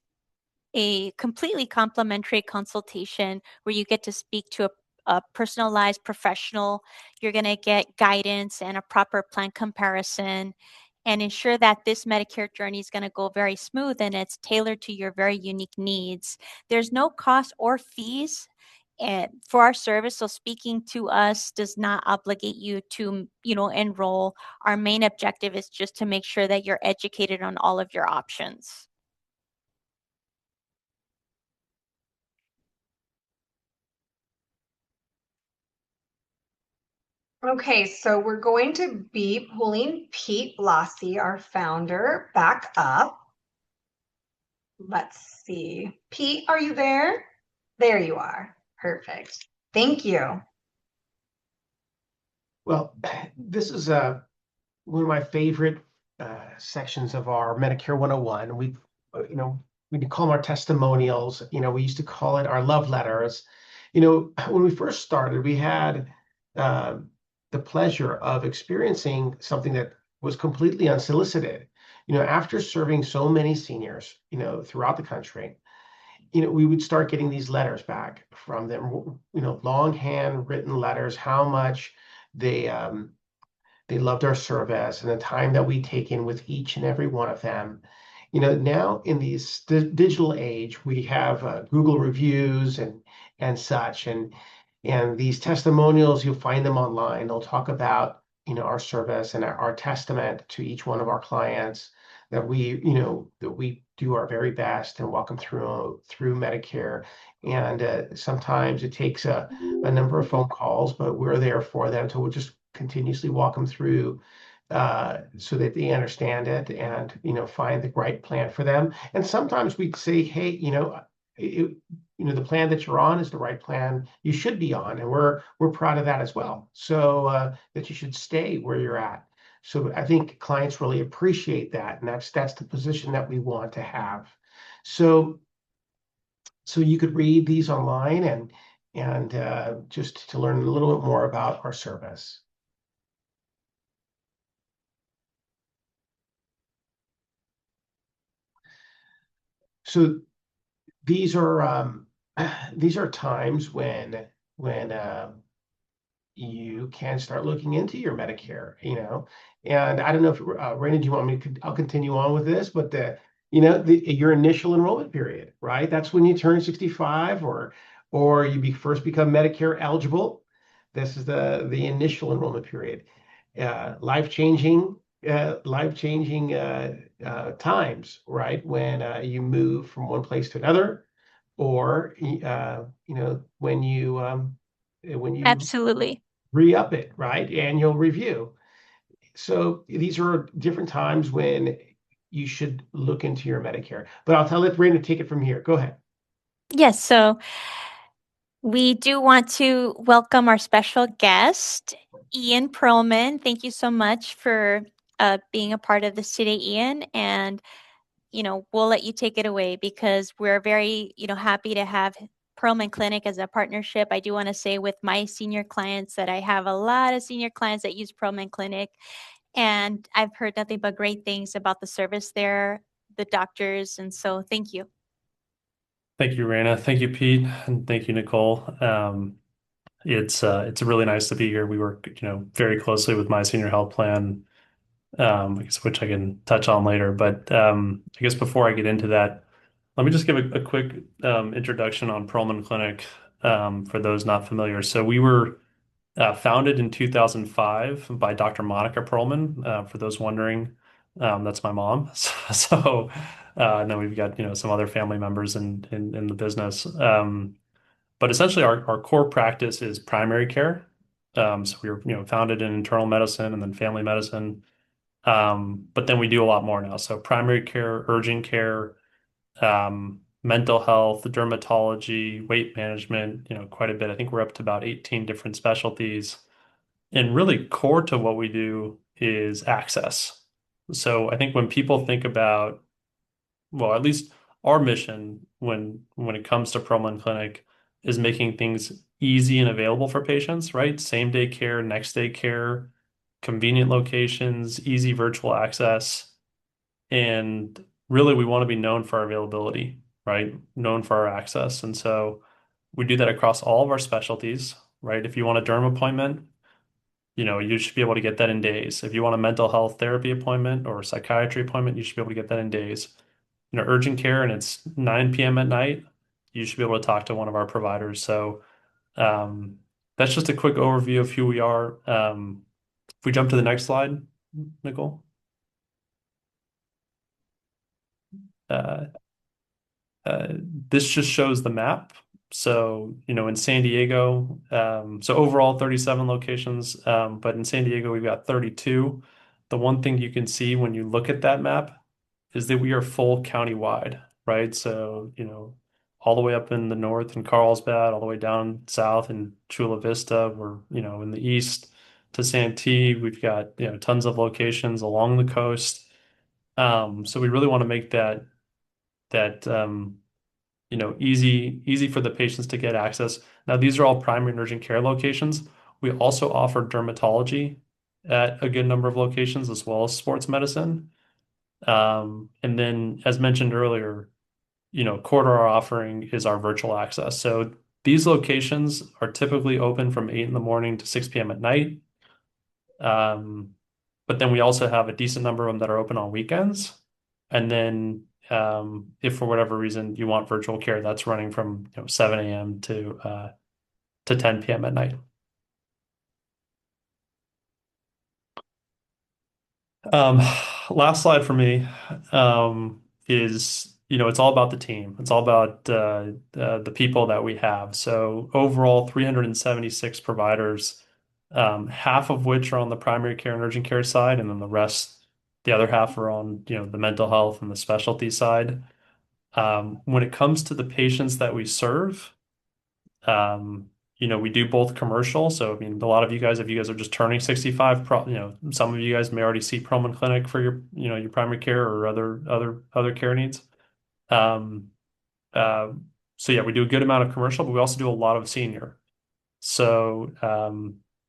a completely complimentary consultation where you get to speak to a personalized professional. You're going to get guidance and a proper plan comparison and ensure that this Medicare journey is going to go very smooth and it's tailored to your very unique needs. There's no cost or fees for our service. So speaking to us does not obligate you to, enroll. Our main objective is just to make sure that you're educated on all of your options. Okay, so we're going to be pulling Pete Blasi, our founder, back up. Let's see. Pete, are you there? There you are. Perfect. Thank you. Well, this is one of my favorite sections of our Medicare 101. We can call them our testimonials. We used to call it our love letters. When we first started, we had uh, the pleasure of experiencing something that was completely unsolicited. After serving so many seniors, throughout the country, we would start getting these letters back from them, long handwritten letters, how much they they loved our service and the time that we take in with each and every one of them. Now in this digital age, we have Google reviews and such, and these testimonials, you'll find them online. They'll talk about our service and our testament to each one of our clients that we do our very best and walk them through Medicare. And sometimes it takes a number of phone calls, but we're there for them to just continuously walk them through so that they understand it and find the right plan for them. And sometimes we say, hey, the plan that you're on is the right plan you should be on, and we're proud of that as well. So that you should stay where you're at. So I think clients really appreciate that, and that's the position that we want to have. So you could read these online and just to learn a little bit more about our service. So these are times when you can start looking into your Medicare, and I don't know if Raina, do you want me to? I'll continue on with this, but your initial enrollment period, right? That's when you turn 65 or you first become Medicare eligible. This is the initial enrollment period. Life-changing times, right? When you move from one place to another, or when you Absolutely. re-up it, right? Annual review. So these are different times when you should look into your Medicare. But let Brandon take it from here. Go ahead. Yes, so we do want to welcome our special guest, Ian Perlman. Thank you so much for being a part of this today, Ian. And, we'll let you take it away because we're very, happy to have Perlman Clinic as a partnership. I do want to say with my senior clients that I have a lot of senior clients that use Perlman Clinic, and I've heard nothing but great things about the service there, the doctors, and so thank you. Thank you, Raina. Thank you, Pete, and thank you, Nicole. It's really nice to be here. We work, very closely with my senior health plan, I guess, which I can touch on later. But I guess before I get into that, let me just give a quick introduction on Perlman Clinic for those not familiar. So we were founded in 2005 by Dr. Monica Perlman. For those wondering, that's my mom. So and then we've got some other family members in the business. But essentially, our core practice is primary care. So we were founded in internal medicine and then family medicine. But then we do a lot more now. So primary care, urgent care, mental health, dermatology, weight management, quite a bit. I think we're up to about 18 different specialties. And really core to what we do is access. So I think when people think about, well, at least our mission when it comes to Perlman Clinic is making things easy and available for patients, right? Same day care, next day care, convenient locations, easy virtual access. And really, we want to be known for our availability, right? Known for our access. And so we do that across all of our specialties, right? If you want a derm appointment, you should be able to get that in days. If you want a mental health therapy appointment or a psychiatry appointment, you should be able to get that in days. Urgent care and it's 9 p.m. at night, you should be able to talk to one of our providers. So that's just a quick overview of who we are. If we jump to the next slide, Nicole. This just shows the map. So, in San Diego, so overall 37 locations, but in San Diego, we've got 32. The one thing you can see when you look at that map is that we are full county-wide, right? So, all the way up in the north in Carlsbad, all the way down south in Chula Vista. We're, in the east to Santee. We've got, tons of locations along the coast. So we really want to make that easy for the patients to get access. Now, these are all primary and urgent care locations. We also offer dermatology at a good number of locations as well as sports medicine. And then, as mentioned earlier, core to our offering is our virtual access. So these locations are typically open from 8 in the morning to 6 p.m. at night. But then we also have a decent number of them that are open on weekends. And then if for whatever reason you want virtual care, that's running from 7 a.m. to 10 p.m. at night. Last slide for me is, it's all about the team. It's all about the people that we have. So overall, 376 providers, half of which are on the primary care and urgent care side, and then the other half are on, the mental health and the specialty side. When it comes to the patients that we serve, we do both commercial. So, I mean, a lot of you guys, if you guys are just turning 65, some of you guys may already see Perlman Clinic for your primary care or other care needs. So yeah, we do a good amount of commercial, but we also do a lot of senior. So,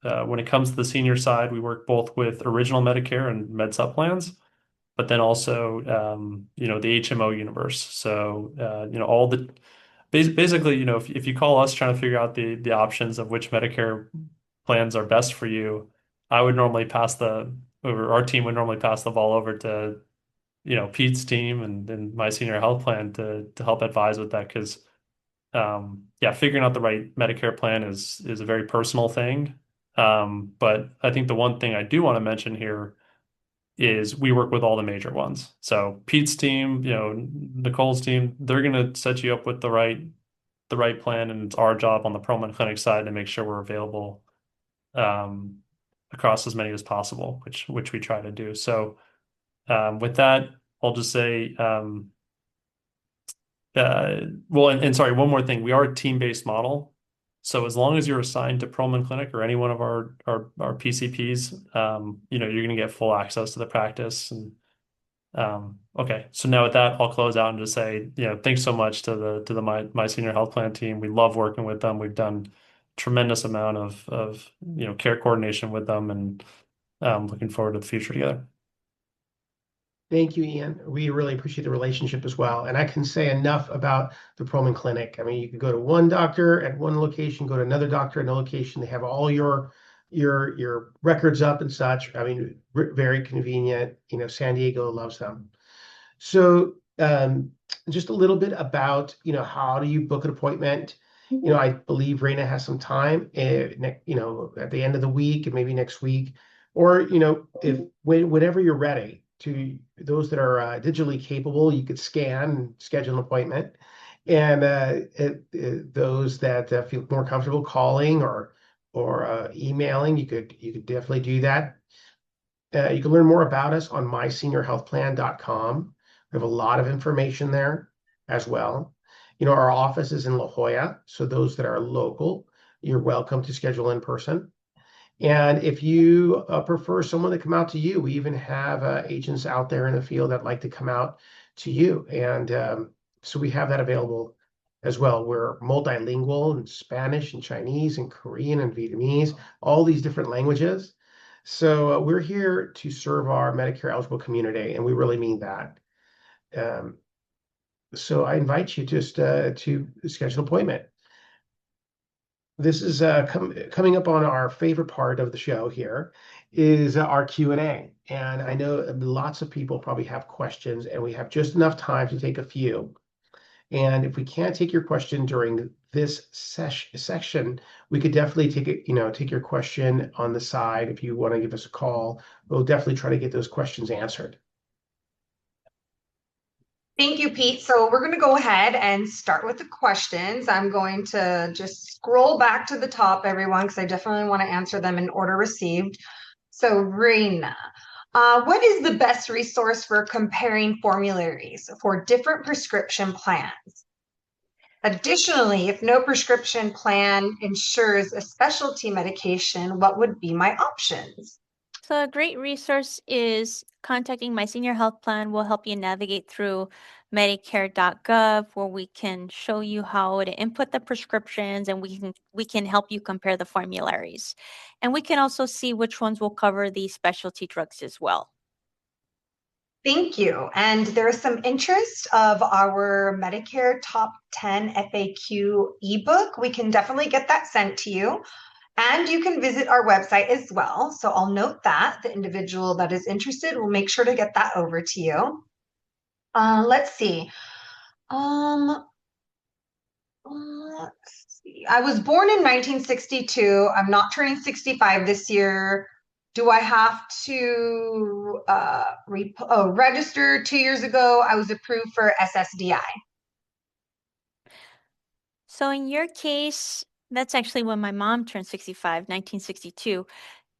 when it comes to the senior side, we work both with original Medicare and Med Sup plans, but then also, the HMO universe. So, basically, if you call us trying to figure out the options of which Medicare plans are best for you, I would normally or our team would normally pass the ball over to, Pete's team and my senior health plan to help advise with that. Because, yeah, figuring out the right Medicare plan is a very personal thing. But I think the one thing I do want to mention here is we work with all the major ones. So Pete's team, Nicole's team, they're going to set you up with the right plan, and it's our job on the Perlman Clinic side to make sure we're available across as many as possible, which we try to do. So with that, I'll just say, well, and sorry, one more thing. We are a team-based model. So as long as you're assigned to Perlman Clinic or any one of our PCPs, you're going to get full access to the practice. And okay, so now with that, I'll close out and just say, thanks so much to the my senior health plan team. We love working with them. We've done tremendous amount of care coordination with them, and looking forward to the future together. Thank you, Ian. We really appreciate the relationship as well. And I can say enough about the Perlman Clinic. I mean, you could go to one doctor at one location, go to another doctor at another location. They have all your records up and such. I mean, very convenient. San Diego loves them. So just a little bit about, how do you book an appointment? I believe Raina has some time, at the end of the week and maybe next week, or, whenever you're ready. To those that are digitally capable, you could scan and schedule an appointment. And those that feel more comfortable calling or emailing, you could definitely do that. You can learn more about us on myseniorhealthplan.com. We have a lot of information there as well. Our office is in La Jolla, so those that are local, you're welcome to schedule in person. And if you prefer someone to come out to you, we even have agents out there in the field that like to come out to you. And so we have that available as well. We're multilingual in Spanish and Chinese and Korean and Vietnamese, all these different languages. So we're here to serve our Medicare eligible community, and we really mean that. So I invite you just to schedule an appointment. This is coming up on our favorite part of the show here is our Q&A. And I know lots of people probably have questions, and we have just enough time to take a few. And if we can't take your question during this section, we could definitely take your question on the side. If you want to give us a call, we'll definitely try to get those questions answered. Thank you, Pete. So we're going to go ahead and start with the questions. I'm going to just scroll back to the top, everyone, because I definitely want to answer them in order received. So Raina, what is the best resource for comparing formularies for different prescription plans? Additionally, if no prescription plan insures a specialty medication, what would be my options? So, a great resource is contacting My Senior Health Plan will help you navigate through Medicare.gov, where we can show you how to input the prescriptions and we can help you compare the formularies. And we can also see which ones will cover the specialty drugs as well. Thank you. And there is some interest of our Medicare Top 10 FAQ ebook. We can definitely get that sent to you. And you can visit our website as well. So I'll note that the individual that is interested will make sure to get that over to you. Let's see. Let's see. I was born in 1962. I'm not turning 65 this year. Do I have to register 2 years ago? I was approved for SSDI. So, in your case, that's actually when my mom turned 65, 1962.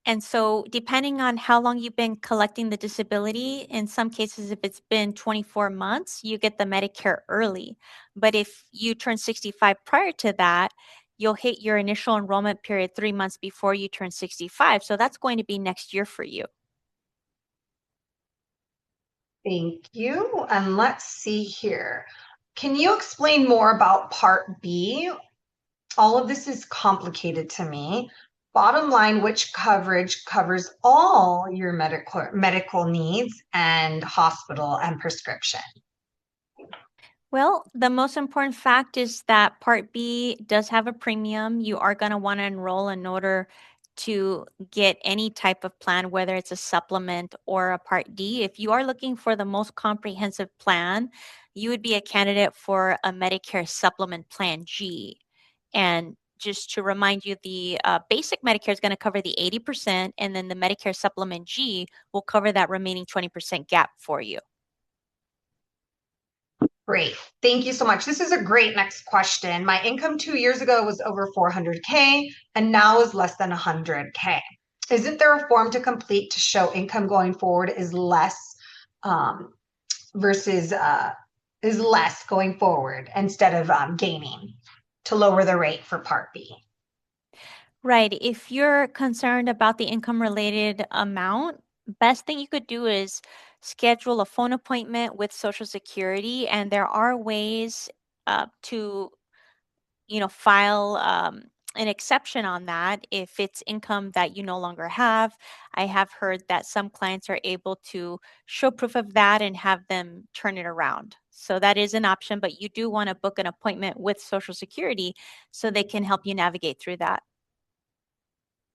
And so, depending on how long you've been collecting the disability, in some cases, if it's been 24 months, you get the Medicare early. But if you turn 65 prior to that, you'll hit your initial enrollment period 3 months before you turn 65. So, that's going to be next year for you. Thank you. And let's see here. Can you explain more about Part B? All of this is complicated to me. Bottom line, which coverage covers all your medical needs and hospital and prescription? Well, the most important fact is that Part B does have a premium. You are going to want to enroll in order to get any type of plan, whether it's a supplement or a Part D. If you are looking for the most comprehensive plan, you would be a candidate for a Medicare Supplement Plan G. And just to remind you, the basic Medicare is going to cover the 80%, and then the Medicare Supplement G will cover that remaining 20% gap for you. Great. Thank you so much. This is a great next question. My income 2 years ago was over 400K and now is less than 100K. Isn't there a form to complete to show income going forward is less versus is less going forward instead of gaining to lower the rate for Part B? Right. If you're concerned about the income related amount, best thing you could do is schedule a phone appointment with Social Security, and there are ways to, file an exception on that if it's income that you no longer have. I have heard that some clients are able to show proof of that and have them turn it around. So that is an option, but you do want to book an appointment with Social Security so they can help you navigate through that.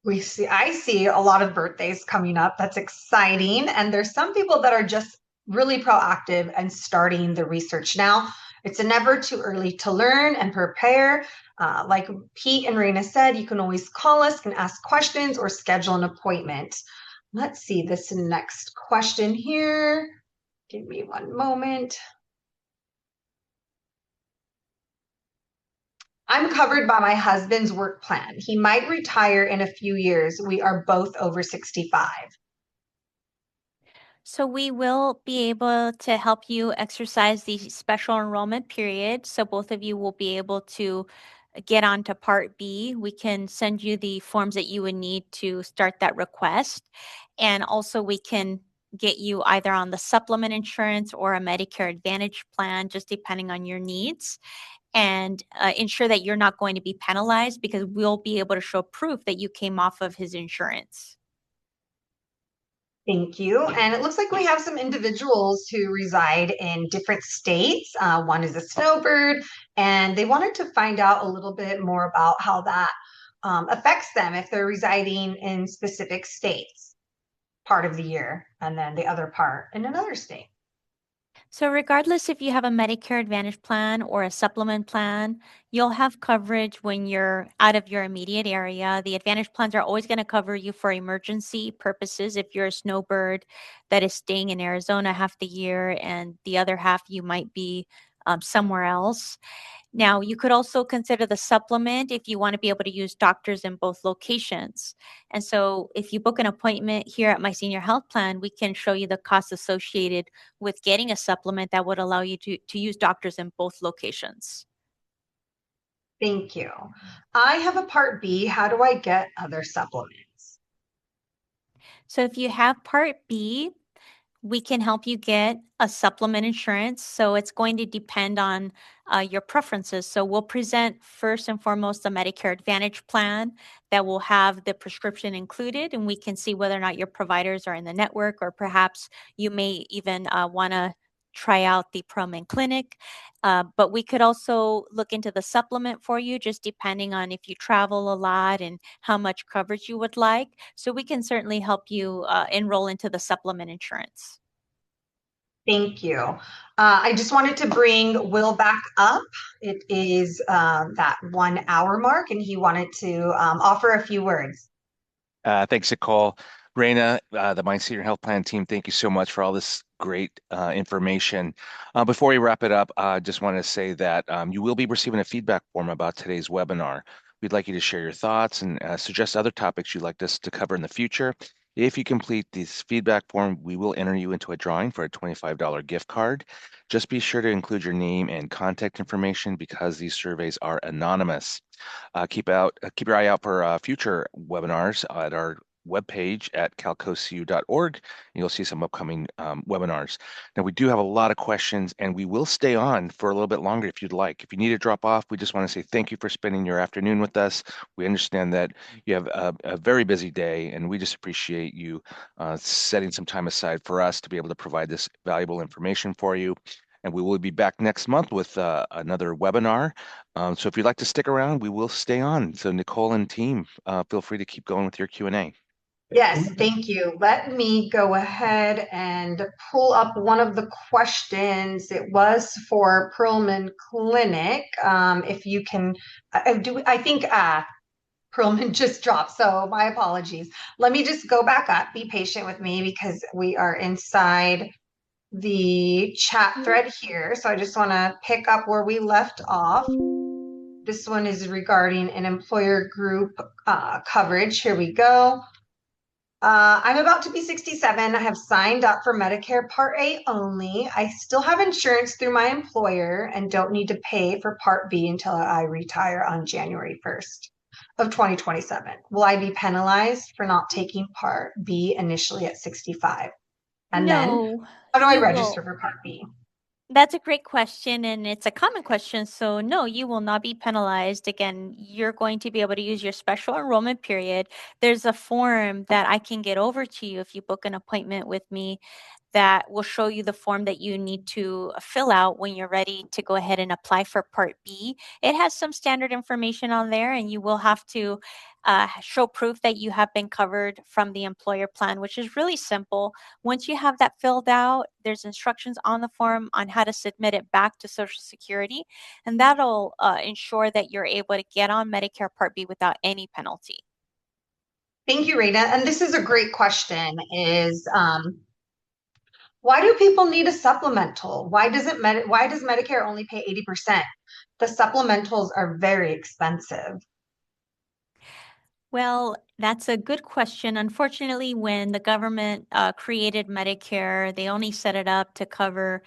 I see a lot of birthdays coming up. That's exciting. And there's some people that are just really proactive and starting the research now. It's never too early to learn and prepare. Like Pete and Raina said, you can always call us and ask questions or schedule an appointment. Let's see this next question here. Give me one moment. I'm covered by my husband's work plan. He might retire in a few years. We are both over 65. So we will be able to help you exercise the special enrollment period. So both of you will be able to get on to Part B. We can send you the forms that you would need to start that request. And also we can get you either on the supplement insurance or a Medicare Advantage plan, just depending on your needs, and ensure that you're not going to be penalized because we'll be able to show proof that you came off of his insurance. Thank you. And it looks like we have some individuals who reside in different states. One is a snowbird, and they wanted to find out a little bit more about how that affects them if they're residing in specific states part of the year, and then the other part in another state. So regardless if you have a Medicare Advantage plan or a supplement plan, you'll have coverage when you're out of your immediate area. The Advantage plans are always going to cover you for emergency purposes if you're a snowbird that is staying in Arizona half the year and the other half you might be somewhere else. Now, you could also consider the supplement if you want to be able to use doctors in both locations. And so, if you book an appointment here at My Senior Health Plan, we can show you the costs associated with getting a supplement that would allow you to use doctors in both locations. Thank you. I have a Part B. How do I get other supplements? So if you have Part B, we can help you get a supplement insurance. So it's going to depend on your preferences. So we'll present first and foremost the Medicare Advantage plan that will have the prescription included, and we can see whether or not your providers are in the network, or perhaps you may even want to try out the Perlman Clinic. But we could also look into the supplement for you, just depending on if you travel a lot and how much coverage you would like. So we can certainly help you enroll into the supplement insurance. Thank you. I just wanted to bring Will back up. It is that 1 hour mark, and he wanted to offer a few words. Thanks, Nicole. Raina, the My Senior Health Plan team, thank you so much for all this great information. Before we wrap it up, I just want to say that you will be receiving a feedback form about today's webinar. We'd like you to share your thoughts and suggest other topics you'd like us to cover in the future. If you complete this feedback form, we will enter you into a drawing for a $25 gift card. Just be sure to include your name and contact information because these surveys are anonymous. Keep your eye out for future webinars at our webpage at calcosu.org. You'll see some upcoming webinars. Now, we do have a lot of questions, and we will stay on for a little bit longer if you'd like. If you need to drop off, we just want to say thank you for spending your afternoon with us. We understand that you have a very busy day, and we just appreciate you setting some time aside for us to be able to provide this valuable information for you. And we will be back next month with another webinar. So if you'd like to stick around, we will stay on. So Nicole and team, feel free to keep going with your Q&A. Yes, thank you. Let me go ahead and pull up one of the questions. It was for Perlman Clinic. If you can, I think Perlman just dropped, so my apologies. Let me just go back up. Be patient with me because we are inside the chat thread here. So I just want to pick up where we left off. This one is regarding an employer group coverage. Here we go. I'm about to be 67. I have signed up for Medicare Part A only. I still have insurance through my employer and don't need to pay for Part B until I retire on January 1st of 2027. Will I be penalized for not taking Part B initially at 65? And then No, how do I you register will. for Part B? That's a great question, and it's a common question. So, no, you will not be penalized. Again, you're going to be able to use your special enrollment period. There's a form that I can get over to you if you book an appointment with me that will show you the form that you need to fill out when you're ready to go ahead and apply for Part B. It has some standard information on there, and you will have to show proof that you have been covered from the employer plan, which is really simple. Once you have that filled out, there's instructions on the form on how to submit it back to Social Security, and that'll ensure that you're able to get on Medicare Part B without any penalty. Thank you, Rita. And this is a great question, is why do people need a supplemental? Why does Medicare only pay 80%? The supplementals are very expensive. Well, that's a good question. Unfortunately, when the government created Medicare, they only set it up to cover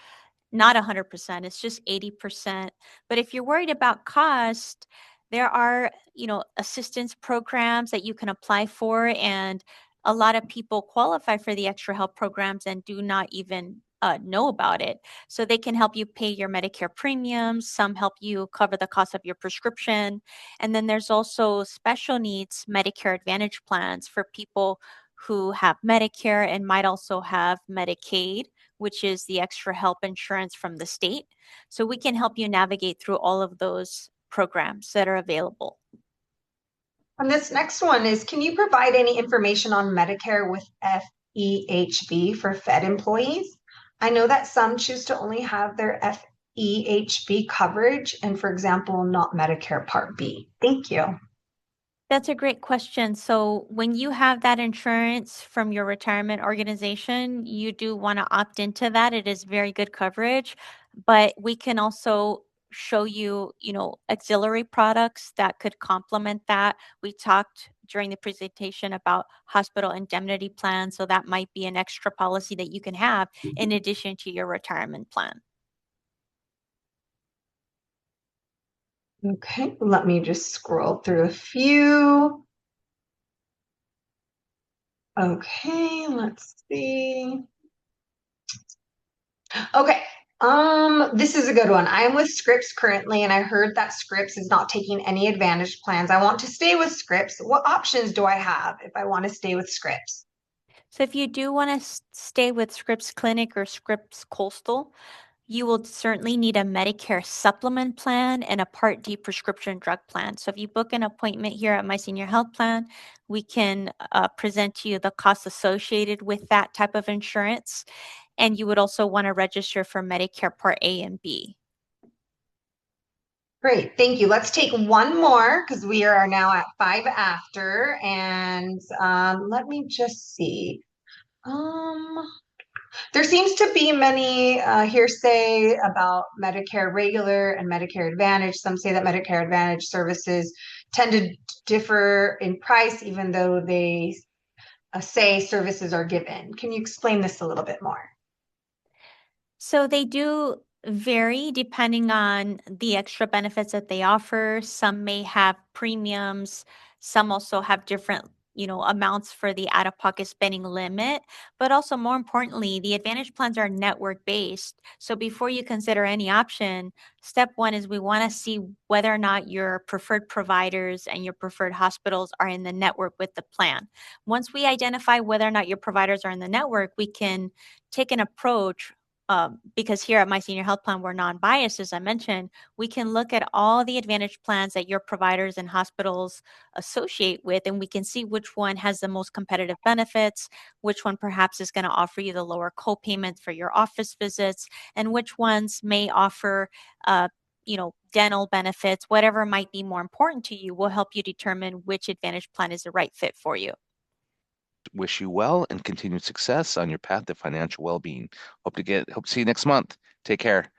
not 100%, it's just 80%. But if you're worried about cost, there are, assistance programs that you can apply for, and a lot of people qualify for the extra help programs and do not even know about it. So they can help you pay your Medicare premiums, some help you cover the cost of your prescription. And then there's also special needs Medicare Advantage plans for people who have Medicare and might also have Medicaid, which is the extra help insurance from the state. So we can help you navigate through all of those programs that are available. And this next one is, can you provide any information on Medicare with FEHB for Fed employees? I know that some choose to only have their FEHB coverage and, for example, not Medicare Part B. Thank you. That's a great question. So when you have that insurance from your retirement organization, you do want to opt into that. It is very good coverage, but we can also show you, auxiliary products that could complement that. We talked during the presentation about hospital indemnity plans, so that might be an extra policy that you can have in addition to your retirement plan. Okay, let me just scroll through a few. Okay, let's see. Okay, this is a good one. I am with Scripps currently, and I heard that Scripps is not taking any Advantage plans. I want to stay with Scripps. What options do I have if I want to stay with Scripps? So if you do want to stay with Scripps Clinic or Scripps Coastal, you will certainly need a Medicare supplement plan and a Part D prescription drug plan. So if you book an appointment here at My Senior Health Plan, we can present to you the costs associated with that type of insurance. And you would also want to register for Medicare Part A and B. Great, thank you. Let's take one more because we are now at 5 after. And let me just see. There seems to be many hearsay about Medicare regular and Medicare Advantage. Some say that Medicare Advantage services tend to differ in price, even though they say services are given. Can you explain this a little bit more? So they do vary depending on the extra benefits that they offer. Some may have premiums, some also have different, amounts for the out-of-pocket spending limit, but also more importantly, the Advantage plans are network based. So before you consider any option, step one is we want to see whether or not your preferred providers and your preferred hospitals are in the network with the plan. Once we identify whether or not your providers are in the network, we can take an approach, because here at My Senior Health Plan, we're non-biased, as I mentioned. We can look at all the Advantage plans that your providers and hospitals associate with, and we can see which one has the most competitive benefits, which one perhaps is going to offer you the lower co-payments for your office visits, and which ones may offer, dental benefits. Whatever might be more important to you will help you determine which Advantage plan is the right fit for you. Wish you well and continued success on your path to financial well-being. Hope to see you next month. Take care.